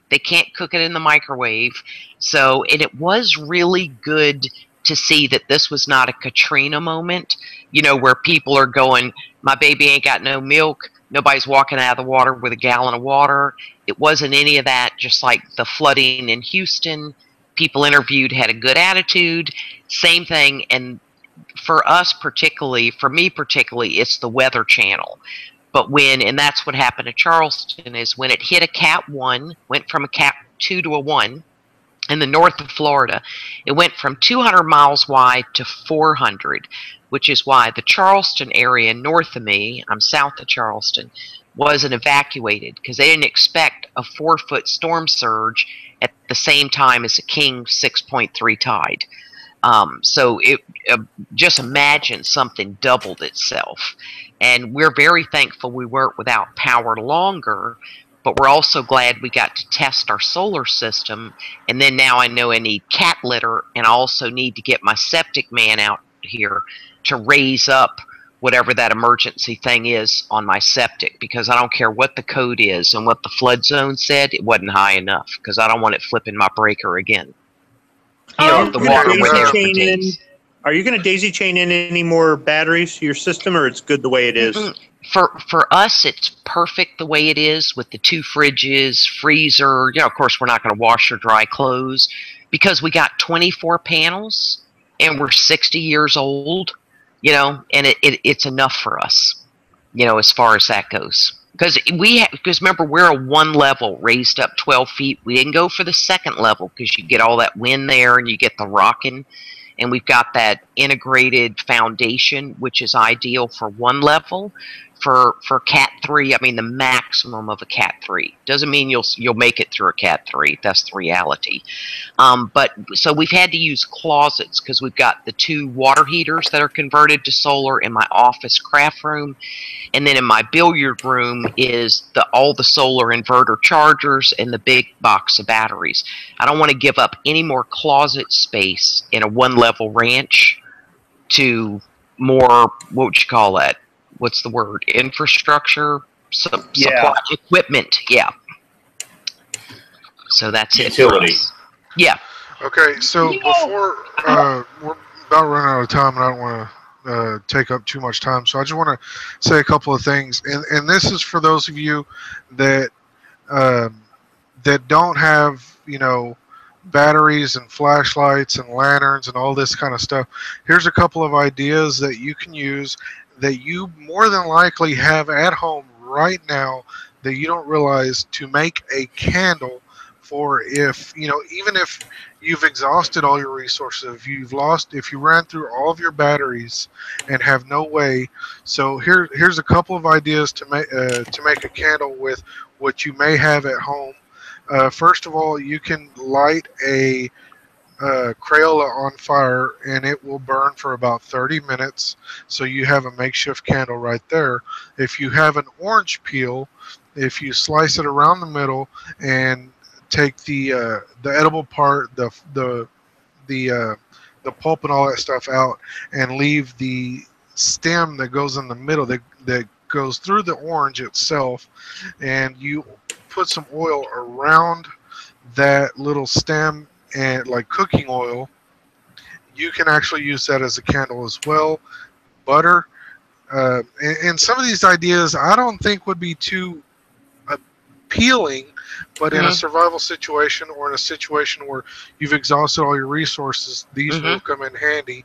They can't cook it in the microwave. So, and it was really good to see that this was not a Katrina moment, where people are going, my baby ain't got no milk. Nobody's walking out of the water with a gallon of water. It wasn't any of that. Just like the flooding in Houston, people interviewed had a good attitude. Same thing. And for me particularly, it's the Weather Channel. But and that's what happened to Charleston, is when it hit a Cat 1, went from a Cat 2 to a 1 in the north of Florida, it went from 200 miles wide to 400, which is why the Charleston area north of me, I'm south of Charleston, wasn't evacuated because they didn't expect a 4-foot storm surge at the same time as a King 6.3 tide. So just imagine something doubled itself. And we're very thankful we weren't without power longer, but we're also glad we got to test our solar system. And then now I know I need cat litter, and I also need to get my septic man out here to raise up whatever that emergency thing is on my septic, because I don't care what the code is and what the flood zone said, it wasn't high enough, because I don't want it flipping my breaker again. The water were there for days.
Are you going to daisy chain in any more batteries to your system, or it's good the way it is?
For us, it's perfect the way it is with the 2 fridges, freezer. Of course, we're not going to wash or dry clothes because we got 24 panels and we're 60 years old, and it's enough for us, as far as that goes. Because remember, we're a 1 level raised up 12 feet. We didn't go for the 2nd level because you get all that wind there and you get the rocking. And we've got that integrated foundation, which is ideal for 1 level. For Cat 3, I mean the maximum of a Cat 3. Doesn't mean you'll make it through a Cat 3. That's the reality. But so we've had to use closets because we've got the 2 water heaters that are converted to solar in my office craft room. And then in my billiard room is all the solar inverter chargers and the big box of batteries. I don't want to give up any more closet space in a 1-level ranch to more, what would you call that? What's the word? Infrastructure? Supply equipment. Yeah. So that's
utility.
It. Yeah.
Okay, so before we're about running out of time, and I don't want to take up too much time, so I just want to say a couple of things, and this is for those of you that that don't have batteries and flashlights and lanterns and all this kind of stuff. Here's a couple of ideas that you can use that you more than likely have at home right now that you don't realize, to make a candle for if even if you've exhausted all your resources, if you ran through all of your batteries and have no way. So here's a couple of ideas to make a candle with what you may have at home. First of all, you can light a Crayola on fire, and it will burn for about 30 minutes. So you have a makeshift candle right there. If you have an orange peel, if you slice it around the middle and take the edible part, the pulp and all that stuff out, and leave the stem that goes in the middle that goes through the orange itself, and you put some oil around that little stem, and like cooking oil, you can actually use that as a candle as well. Butter, and some of these ideas I don't think would be too appealing, but in a survival situation or in a situation where you've exhausted all your resources, these will come in handy.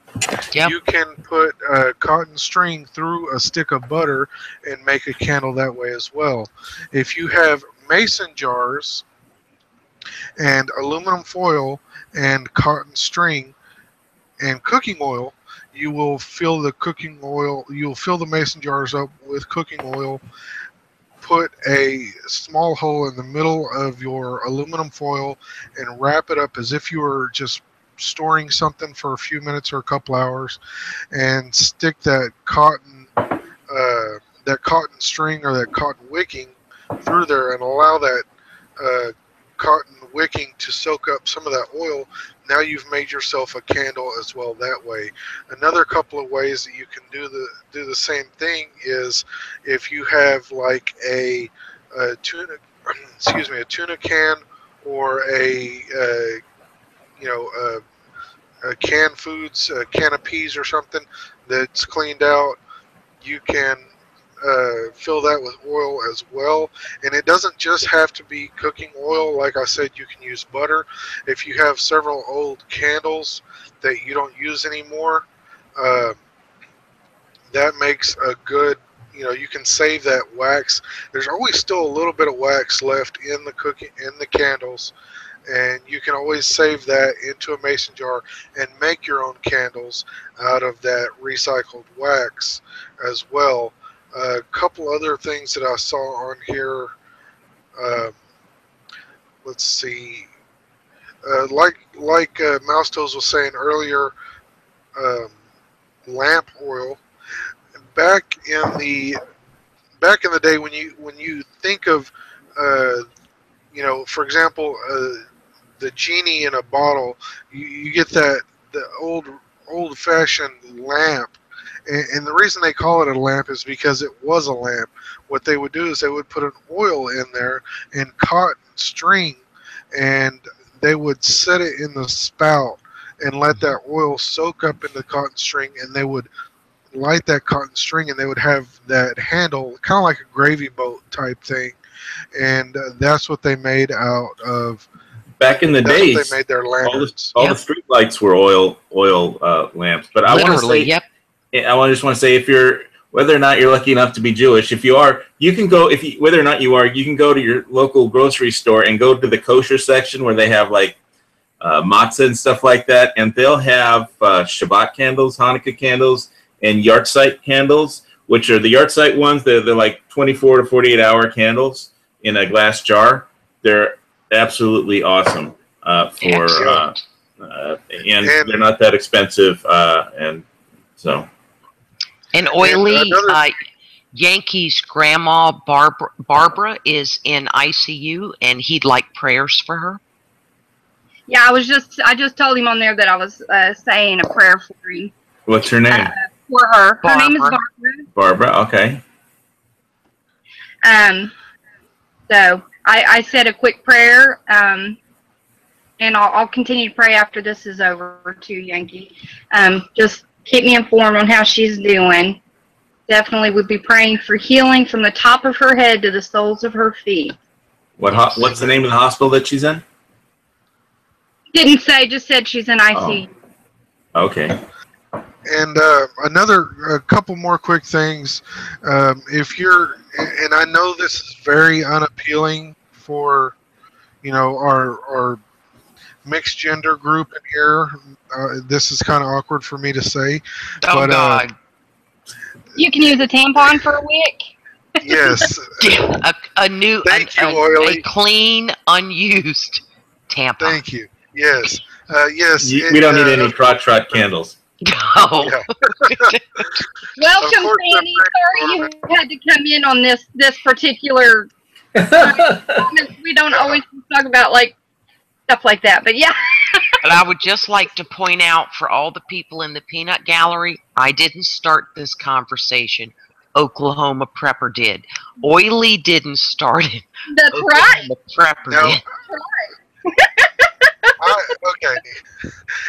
Yep. You can put cotton string through a stick of butter and make a candle that way as well. If you have mason jars and aluminum foil and cotton string and cooking oil, you will fill the mason jars up with cooking oil, put a small hole in the middle of your aluminum foil, and wrap it up as if you were just storing something for a few minutes or a couple hours, and stick that cotton string or that cotton wicking through there, and allow that cotton wicking to soak up some of that oil, now you've made yourself a candle as well that way. Another couple of ways that you can do the same thing is if you have like a tuna, excuse me, a tuna can or a canned foods, a can of peas or something that's cleaned out, you can fill that with oil as well. And it doesn't just have to be cooking oil. Like I said, you can use butter. If you have several old candles that you don't use anymore, that makes a good, you can save that wax. There's always still a little bit of wax left in the candles, and you can always save that into a mason jar and make your own candles out of that recycled wax as well. A couple other things that I saw on here, let's see, like Mouse Toes was saying earlier, lamp oil. Back in the day, when you think of, for example, the genie in a bottle, you get the old-fashioned lamp. And the reason they call it a lamp is because it was a lamp. What they would do is they would put an oil in there and cotton string, and they would set it in the spout and let that oil soak up in the cotton string, and they would light that cotton string, and they would have that handle, kind of like a gravy boat type thing, and that's what they made out of.
Back in the days,
they made their lanterns.
All the street lights were oil lamps. But I want to say, just want to say, if you're, whether or not you're lucky enough to be Jewish, if you are, you can go. Whether or not you are, you can go to your local grocery store and go to the kosher section where they have like matzah and stuff like that, and they'll have Shabbat candles, Hanukkah candles, and Yartzeit candles, which are the Yartzeit ones. They're like 24 to 48 hour candles in a glass jar. They're absolutely awesome and they're not that expensive, and so.
And Oily, Yankee's grandma Barbara is in ICU, and he'd like prayers for her.
Yeah, I just told him on there that I was saying a prayer for him.
What's her name?
For her. Her name is Barbara.
Barbara, okay.
So I said a quick prayer, and I'll continue to pray after this is over too, Yankee. Just keep me informed on how she's doing. Definitely would be praying for healing from the top of her head to the soles of her feet.
What's the name of the hospital that she's in?
Didn't say, just said she's in ICU.
Oh. Okay.
And a couple more quick things. If you're, and I know this is very unappealing for, our mixed gender group in here. This is kind of awkward for me to say.
Oh, but, God.
You can use a tampon for a wick.
Yes.
A clean, unused tampon.
Thank you. Yes. Yes.
We don't need any trot candles.
No.
Yeah.
Welcome, Sandy. Sorry you had to come in on this particular. We don't always talk about stuff like that, but yeah.
But I would just like to point out for all the people in the peanut gallery, I didn't start this conversation. Oklahoma Prepper did. Oily didn't start it.
That's
Oklahoma
right.
Prepper
No.
did.
That's right.
Okay.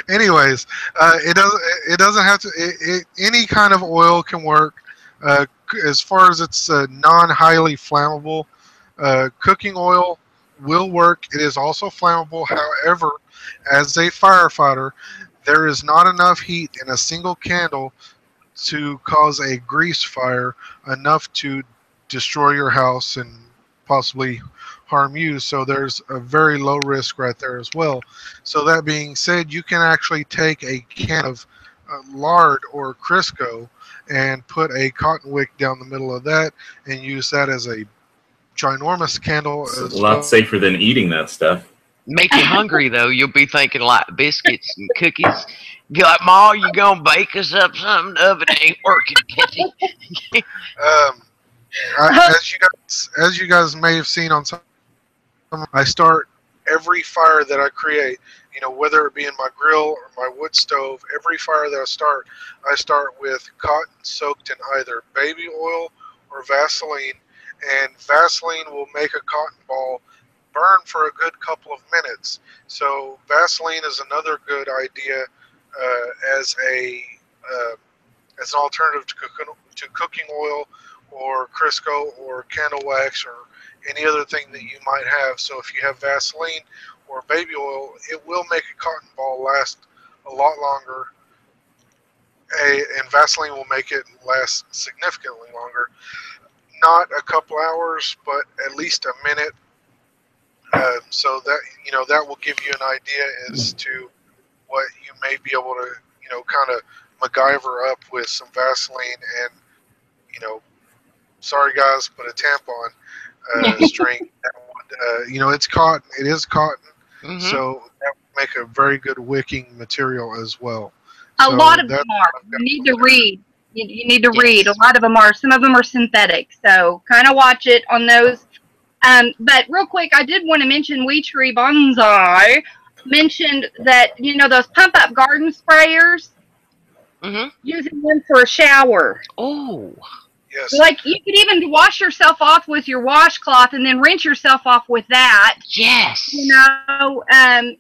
Anyways, it doesn't have to. Any kind of oil can work. As far as it's non-highly flammable, cooking oil will work. It is also flammable. However, as a firefighter, there is not enough heat in a single candle to cause a grease fire enough to destroy your house and possibly harm you. So there's a very low risk right there as well. So that being said, you can actually take a can of lard or Crisco and put a cotton wick down the middle of that and use that as a ginormous candle.
It's a lot safer than eating that stuff.
Make you hungry, though. You'll be thinking like biscuits and cookies. Be like, Ma, you gonna bake us up something? The oven ain't working, Kitty.
As you guys may have seen on some, I start every fire that I create, you know, whether it be in my grill or my wood stove, every fire that I start with cotton soaked in either baby oil or Vaseline, and Vaseline will make a cotton ball burn for a good couple of minutes. So Vaseline is another good idea as an alternative to cooking oil or Crisco or candle wax or any other thing that you might have. So if you have Vaseline or baby oil, it will make a cotton ball last a lot longer, and Vaseline will make it last significantly longer. Not a couple hours, but at least a minute. So that, you know, that will give you an idea as to what you may be able to, you know, kind of MacGyver up with some Vaseline and, you know, sorry guys, but a tampon string. That would, you know, it's cotton. It is cotton, so that would make a very good wicking material as well.
A lot of them are. You need to read. You need to read. A lot of them are. Some of them are synthetic, so kind of watch it on those. But real quick, I did want to mention We Tree Bonsai mentioned that, you know, those pump-up garden sprayers, using them for a shower.
Oh.
Yes.
Like, you could even wash yourself off with your washcloth and then rinse yourself off with that.
Yes.
You know, and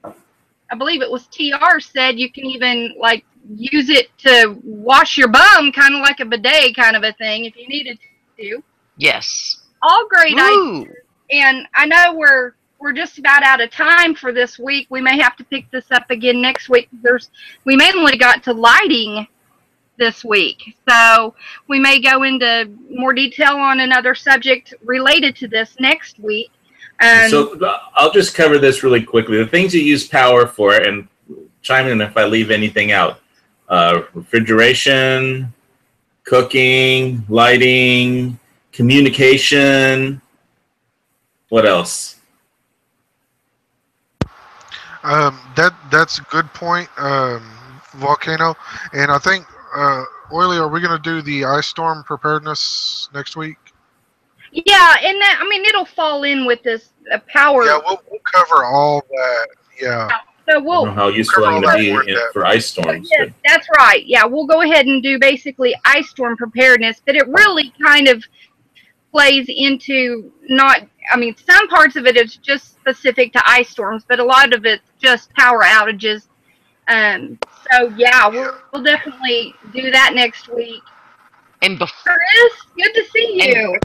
I believe it was TR said you can even, like, use it to wash your bum, kind of like a bidet kind of a thing, if you needed to. Yes. All great ideas. And I know we're just about out of time for this week. We may have to pick this up again next week. We mainly got to lighting this week, so we may go into more detail on another subject related to this next week.
So I'll just cover this really quickly. The things you use power for, and chime in if I leave anything out: refrigeration, cooking, lighting, communication. What else?
That's a good point, Volcano. And I think, Oily, are we going to do the ice storm preparedness next week?
Yeah, and that, I mean, it'll fall in with this power.
Yeah, we'll cover all that. Yeah.
So
I don't know how useful I'm going to be for ice storms.
Yeah, that's right. Yeah, we'll go ahead and do basically ice storm preparedness, but it really kind of plays into some parts of it is just specific to ice storms, but a lot of it's just power outages. So yeah, we'll definitely do that next week.
And
Chris, good to see you.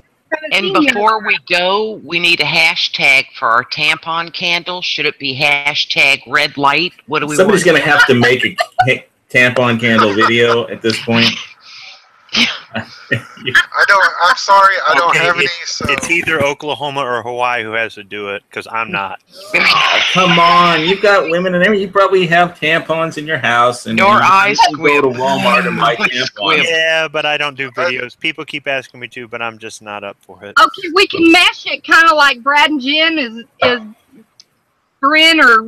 And before we go, we need a hashtag for our tampon candle. Should it be hashtag red light? What do we?
Somebody's going to have to make a tampon candle video at this point.
I'm sorry, I don't have any. So.
It's either Oklahoma or Hawaii who has to do it, because I'm not.
Oh, come on, you've got women and everything. You probably have tampons in your house, and
your eyes
go to Walmart and buy tampons.
Yeah, but I don't do videos. People keep asking me to, but I'm just not up for it.
Okay, we can mesh it kind of like Brad and Jen is Bryn, or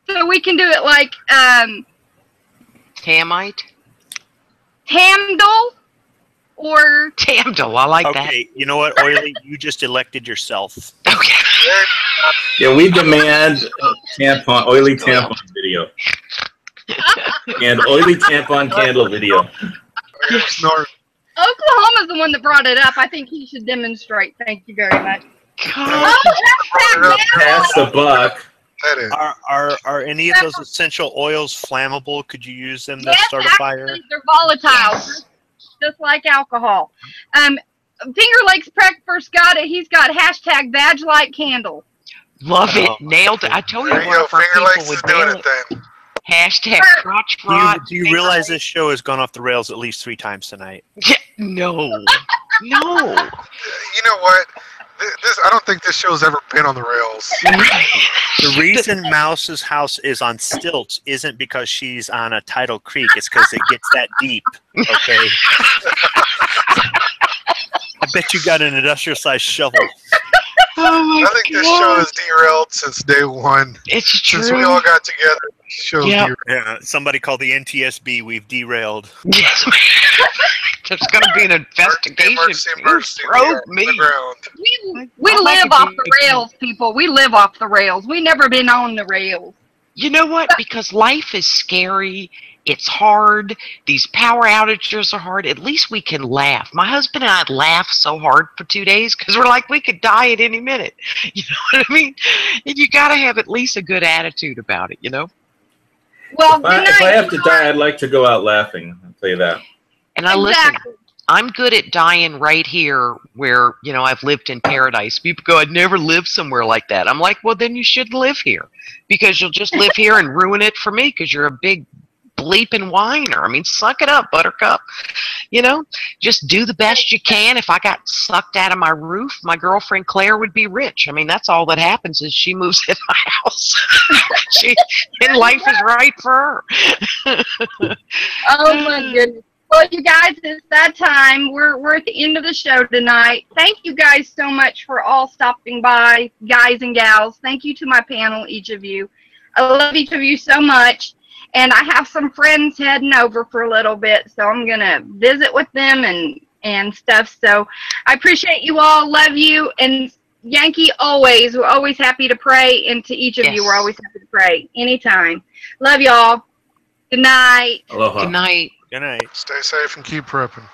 so we can do it like
Tamite.
Tamdle or
Tamdle. I like that.
Okay, you know what, Oily? You just elected yourself.
Okay.
Yeah, we demand oily tampon video. And oily tampon candle video.
Oklahoma's the one that brought it up. I think he should demonstrate. Thank you very much.
Pass the buck.
Are any of those essential oils flammable? Could you use them to start a fire?
They're volatile, just like alcohol. Finger Lakes Prec first got it. He's got hashtag badge light candle.
Love it. Nailed it. I told you one of our people would nail it. Hashtag crotch rot.
Do you realize this show has gone off the rails at least 3 times tonight?
Yeah, no. No.
You know what? I don't think this show's ever been on the rails.
The reason Mouse's house is on stilts isn't because she's on a tidal creek. It's because it gets that deep. Okay. I bet you got an industrial-sized shovel.
Oh my
I think this show is derailed since day one.
It's true.
Since we all got together, the show's derailed.
Yeah, somebody called the NTSB. We've derailed.
Yes. There's going to be an investigation.
Mercy,
Broke
we are on the ground.
We live off the rails, people. We live off the rails. We never been on the rails.
You know what? Because life is scary. It's hard. These power outages are hard. At least we can laugh. My husband and I laughed so hard for 2 days because we're like, we could die at any minute. You know what I mean? And you got to have at least a good attitude about it, you know?
Well,
if I have to die, I'd like to go out laughing. I'll tell you that.
And I listen. I'm good at dying right here where, you know, I've lived in paradise. People go, I'd never live somewhere like that. I'm like, well, then you should live here because you'll just live here and ruin it for me because you're a big bleeping whiner. I mean, suck it up, buttercup. You know, just do the best you can. If I got sucked out of my roof, my girlfriend Claire would be rich. I mean, that's all that happens is she moves in my house. And life is right for her.
Oh, my goodness. Well, you guys, it's that time. We're at the end of the show tonight. Thank you guys so much for all stopping by, guys and gals. Thank you to my panel, each of you. I love each of you so much. And I have some friends heading over for a little bit, so I'm going to visit with them and stuff. So I appreciate you all. Love you. And Yankee, always. We're always happy to pray. And to each of you, we're always happy to pray. Anytime. Love y'all. Good night.
Aloha.
Good night.
Good night.
Stay safe and keep prepping.